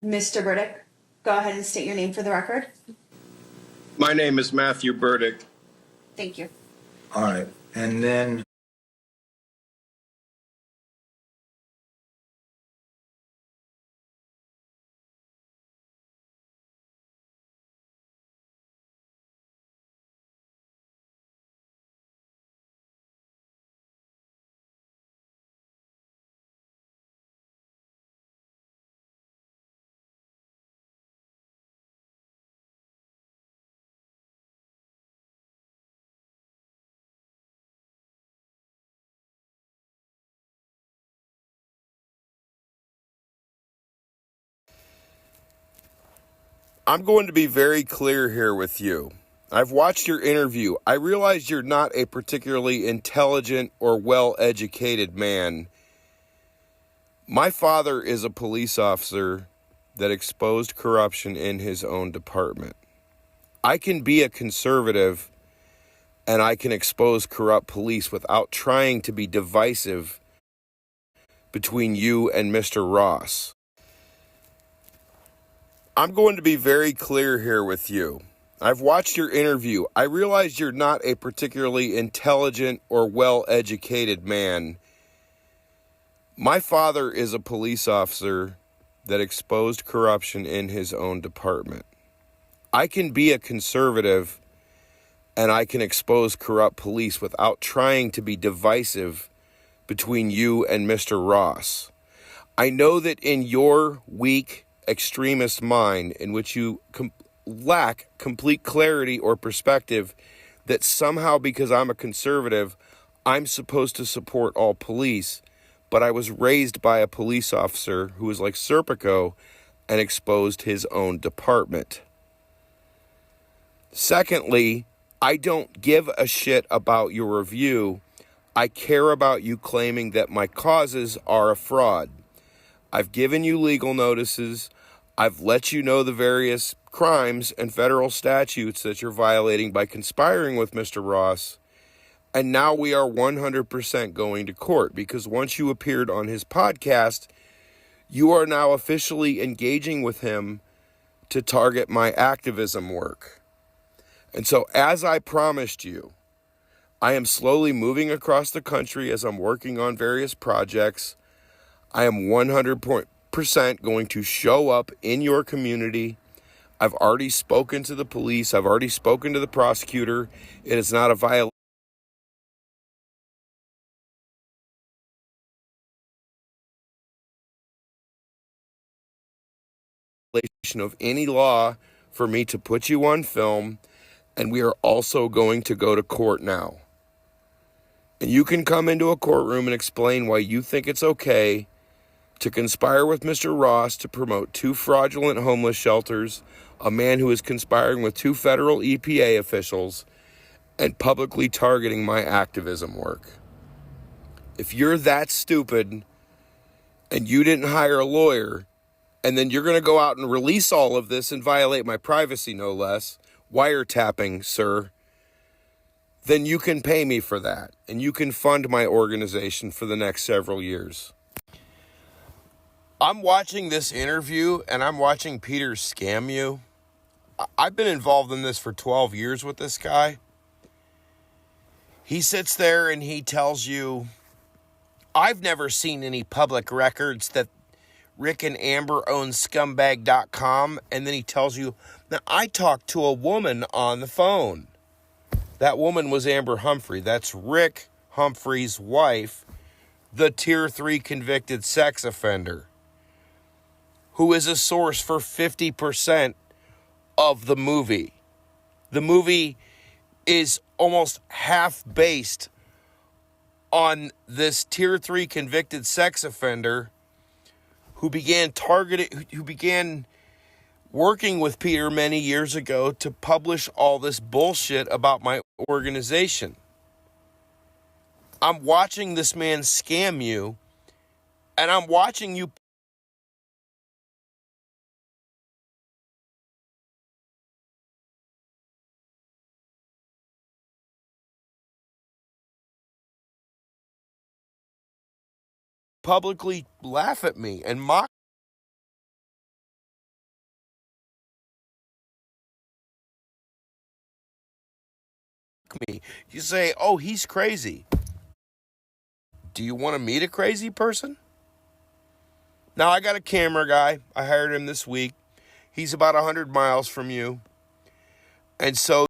Mr. Burdick, go ahead and state your name for the record. My name is Matthew Burdick. Thank you. All right. And then I'm going to be very clear here with you. I've watched your interview. I realize you're not a particularly intelligent or well-educated man. My father is a police officer that exposed corruption in his own department. I can be a conservative and I can expose corrupt police without trying to be divisive between you and Mr. Ross. I'm going to be very clear here with you. I've watched your interview. I realize you're not a particularly intelligent or well-educated man. My father is a police officer that exposed corruption in his own department. I can be a conservative and I can expose corrupt police without trying to be divisive between you and Mr. Ross. I know that in your weak, extremist mind, in which you lack complete clarity or perspective, that somehow because I'm a conservative, I'm supposed to support all police, but I was raised by a police officer who was like Serpico and exposed his own department. Secondly, I don't give a shit about your review. I care about you claiming that my causes are a fraud. I've given you legal notices. I've let you know the various crimes and federal statutes that you're violating by conspiring with Mr. Ross. And now we are 100% going to court because once you appeared on his podcast, you are now officially engaging with him to target my activism work. And so, as I promised you, I am slowly moving across the country as I'm working on various projects. I am 100% going to show up in your community. I've already spoken to the police. I've already spoken to the prosecutor. It is not a violation of any law for me to put you on film. And we are also going to go to court now. And you can come into a courtroom and explain why you think it's okay to conspire with Mr. Ross to promote 2 fraudulent homeless shelters, a man who is conspiring with 2 federal EPA officials, and publicly targeting my activism work. If you're that stupid and you didn't hire a lawyer, and then you're going to go out and release all of this and violate my privacy, no less, wiretapping, sir, then you can pay me for that, and you can fund my organization for the next several years. I'm watching this interview, and I'm watching Peter scam you. I've been involved in this for 12 years with this guy. He sits there and he tells you, I've never seen any public records that Rick and Amber own scumbag.com. And then he tells you, now I talked to a woman on the phone. That woman was Amber Humphrey. That's Rick Humphrey's wife, the Tier 3 convicted sex offender, who is a source for 50% of the movie. The movie is almost half based on this Tier 3 convicted sex offender who began working with Peter many years ago to publish all this bullshit about my organization. I'm watching this man scam you, and I'm watching you publicly laugh at me and mock me. You say, oh, he's crazy. Do you want to meet a crazy person? Now, I got a camera guy. I hired him this week. He's about 100 miles from you. And so